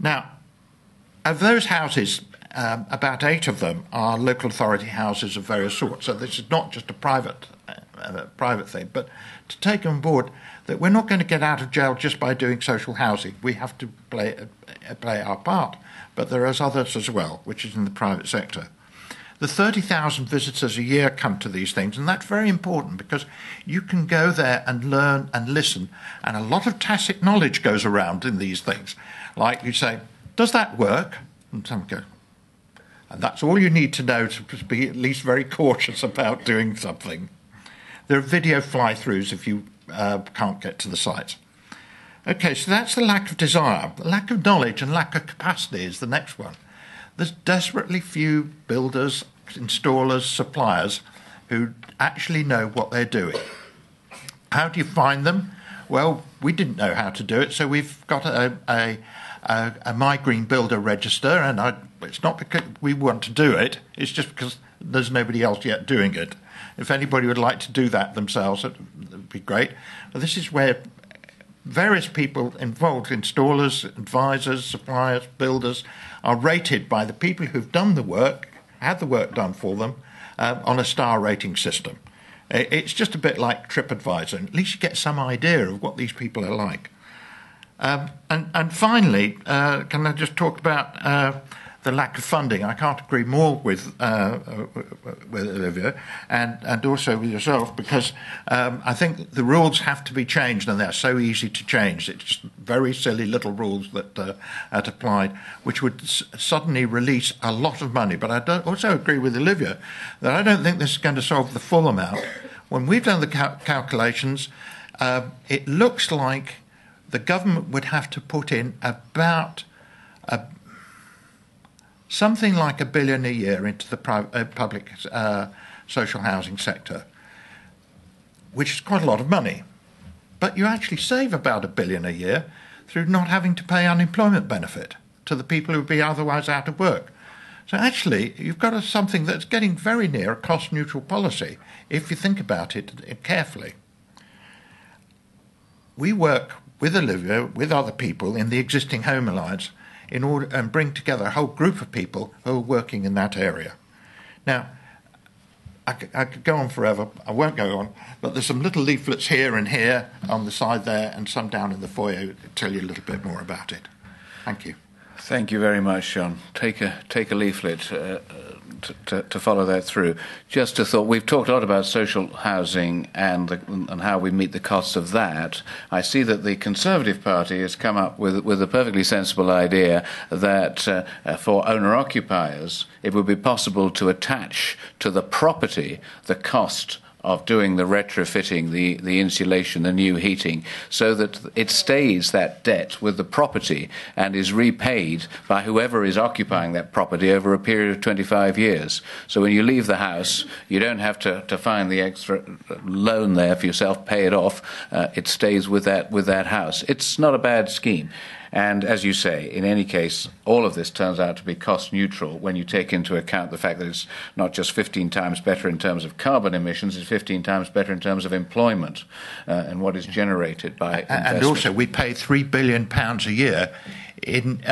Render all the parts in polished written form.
Now, of those houses, about 8 of them are local authority houses of various sorts. So this is not just a private thing, but to take on board that we're not going to get out of jail just by doing social housing. We have to play our part, but there are others as well, which is in the private sector. The 30,000 visitors a year come to these things, and that's very important because you can go there and learn and listen, and a lot of tacit knowledge goes around in these things. Like you say, does that work? And some go, and that's all you need to know to be at least very cautious about doing something. There are video fly-throughs if you can't get to the site. Okay, so that's the lack of desire. The lack of knowledge and lack of capacity is the next one. There's desperately few builders, installers, suppliers who actually know what they're doing. How do you find them? Well, we didn't know how to do it, so we've got a My Green Builder register, and it's not because we want to do it, it's just because there's nobody else yet doing it. If anybody would like to do that themselves, it would be great. But this is where various people involved, installers, advisors, suppliers, builders, are rated by the people who've done the work, had the work done for them, on a star rating system. It's just a bit like TripAdvisor, and at least you get some idea of what these people are like. And finally, can I just talk about the lack of funding? I can't agree more with Olivia and also with yourself, because I think the rules have to be changed, and they're so easy to change. It's just very silly little rules that are applied, which would suddenly release a lot of money. But I also agree with Olivia that I don't think this is going to solve the full amount. When we've done the calculations, it looks like the government would have to put in about something like $1 billion a year into the public social housing sector, which is quite a lot of money. But you actually save about $1 billion a year through not having to pay unemployment benefit to the people who would be otherwise out of work. So actually, you've got something that's getting very near a cost-neutral policy if you think about it carefully. We work with Olivia, with other people in the existing Home Alliance, in order and bring together a whole group of people who are working in that area. Now, I could go on forever. I won't go on, but there's some little leaflets here and here on the side there, and some down in the foyer to tell you a little bit more about it. Thank you. Thank you very much, John. Take a leaflet to follow that through. Just a thought. We've talked a lot about social housing and how we meet the costs of that. I see that the Conservative Party has come up with a perfectly sensible idea that for owner-occupiers it would be possible to attach to the property the cost of doing the retrofitting, the insulation, the new heating, so that it stays that debt with the property and is repaid by whoever is occupying that property over a period of 25 years. So when you leave the house, you don't have to find the extra loan there for yourself, pay it off. It stays with that house. It's not a bad scheme. And as you say, in any case, all of this turns out to be cost neutral when you take into account the fact that it's not just 15 times better in terms of carbon emissions, it's 15 times better in terms of employment and what is generated by investment. And also, we pay £3 billion a year in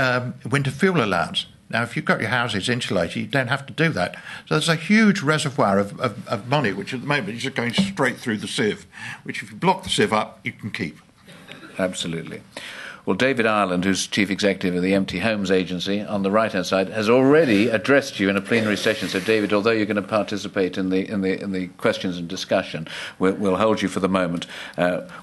winter fuel allowance. Now, if you've got your houses insulated, you don't have to do that. So there's a huge reservoir of money, which at the moment is just going straight through the sieve, which if you block the sieve up, you can keep. Absolutely. Well, David Ireland, who's Chief Executive of the Empty Homes Agency, on the right-hand side, has already addressed you in a plenary session. So, David, although you're going to participate in the questions and discussion, we'll hold you for the moment,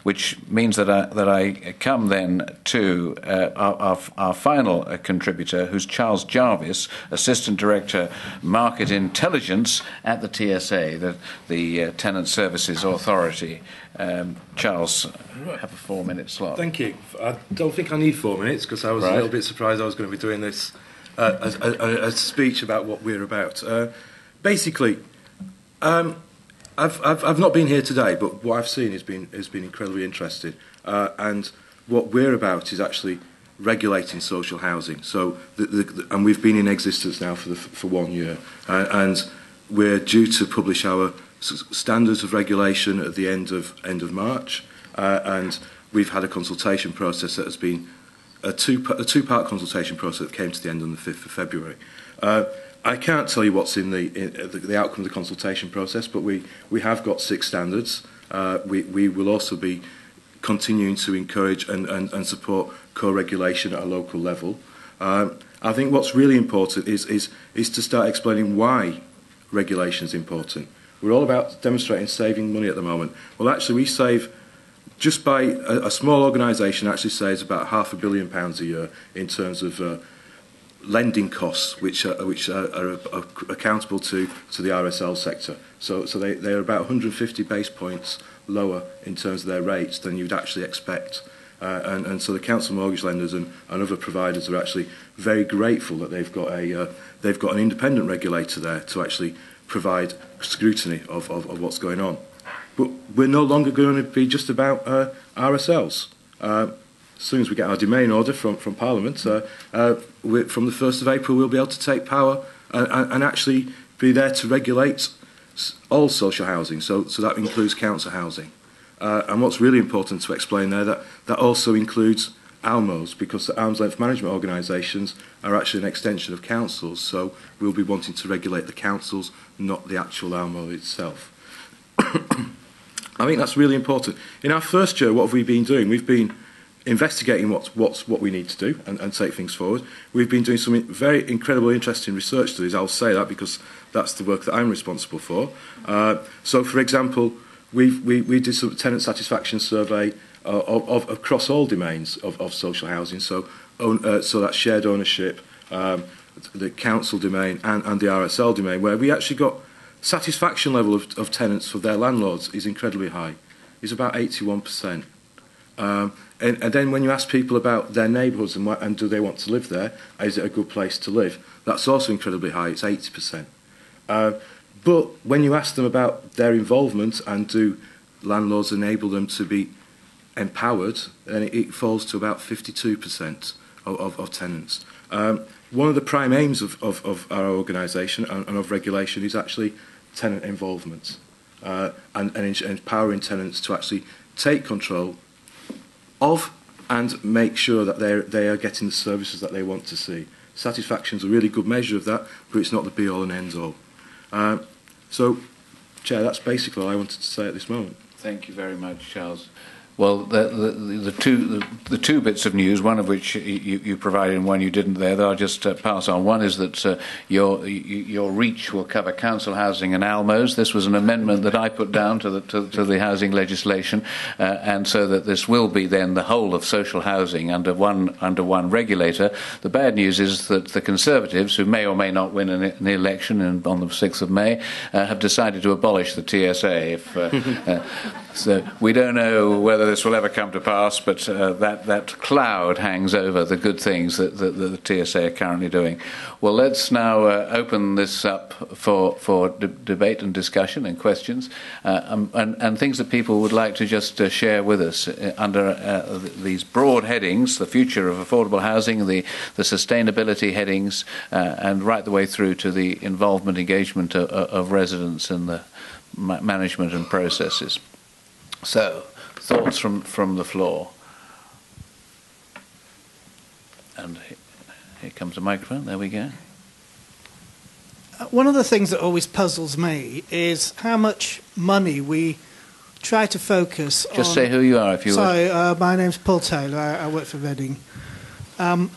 which means that I come then to our final contributor, who's Charles Jarvis, Assistant Director, Market Intelligence at the TSA, the Tenant Services Authority. Charles, have a 4-minute slot. Thank you. I don't think I need 4 minutes because I was a little bit surprised I was going to be doing this a speech about what we're about. Basically, I've not been here today, but what I've seen has been incredibly interesting. And what we're about is actually regulating social housing. So, and we've been in existence now for 1 year, and we're due to publish our standards of regulation at the end of March, and we've had a consultation process that has been a two-part consultation process that came to the end on the 5th of February. I can't tell you what's in the outcome of the consultation process, but we have got 6 standards. We will also be continuing to encourage and support co-regulation at a local level. I think what's really important is to start explaining why regulation is important. We're all about demonstrating saving money at the moment. Well, actually, we save, just by a small organisation actually saves about £500 million a year in terms of lending costs, which are accountable to the RSL sector. So they're about 150 base points lower in terms of their rates than you'd actually expect. And so the council mortgage lenders and other providers are actually very grateful that they've got an independent regulator there to actually provide scrutiny of what's going on. But we're no longer going to be just about RSLs. As soon as we get our domain order from Parliament, from the 1st of April, we'll be able to take power and actually be there to regulate all social housing. So that includes council housing. And what's really important to explain there, that also includes ALMOs, because the arm's length management organisations are actually an extension of councils. So we'll be wanting to regulate the councils, not the actual ALMO itself. I think that's really important. In our first year, what have we been doing? We've been investigating what we need to do and take things forward. We've been doing some very incredibly interesting research studies. I'll say that because that's the work that I'm responsible for. So, for example, we did some tenant satisfaction survey of across all domains of social housing. So that's shared ownership, the council domain and the RSL domain, where we actually got satisfaction level of tenants for their landlords is incredibly high. It's about 81%. And then when you ask people about their neighbourhoods and do they want to live there, is it a good place to live, that's also incredibly high, it's 80%. But when you ask them about their involvement and do landlords enable them to be empowered, then it falls to about 52% of tenants. One of the prime aims of our organisation and of regulation is actually tenant involvement and empowering tenants to actually take control of and make sure that they are getting the services that they want to see. Satisfaction is a really good measure of that, but it's not the be-all and end-all. So, Chair, that's basically all I wanted to say at this moment. Thank you very much, Charles. Well, the two bits of news, one of which you provided and one you didn't there, that I'll just pass on. One is that your reach will cover council housing and ALMOs. This was an amendment that I put down to the housing legislation, and so that this will be then the whole of social housing under one regulator. The bad news is that the Conservatives, who may or may not win an election on the 6th of May, have decided to abolish the TSA. So we don't know whether this will ever come to pass, but that cloud hangs over the good things that the TSA are currently doing. Well, let's now open this up for debate and discussion and questions and things that people would like to just share with us under these broad headings: the future of affordable housing, the sustainability headings, and right the way through to the involvement, engagement of residents in the management and processes. So, thoughts from the floor. And here comes a microphone. There we go. One of the things that always puzzles me is how much money we try to focus on... Just say who you are, if you would. Sorry, my name's Paul Taylor. I work for Reading. One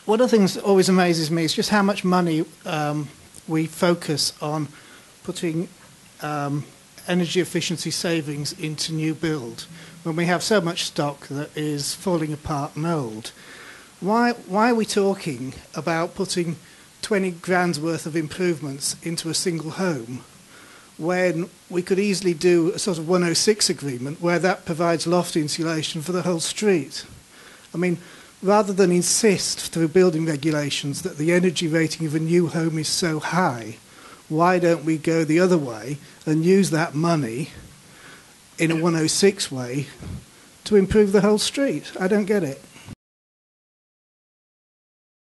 of the things that always amazes me is just how much money we focus on putting... energy efficiency savings into new build when we have so much stock that is falling apart and old. Why are we talking about putting 20 grand's worth of improvements into a single home when we could easily do a sort of 106 agreement where that provides loft insulation for the whole street? I mean, rather than insist through building regulations that the energy rating of a new home is so high, why don't we go the other way and use that money in a 106 way to improve the whole street? I don't get it.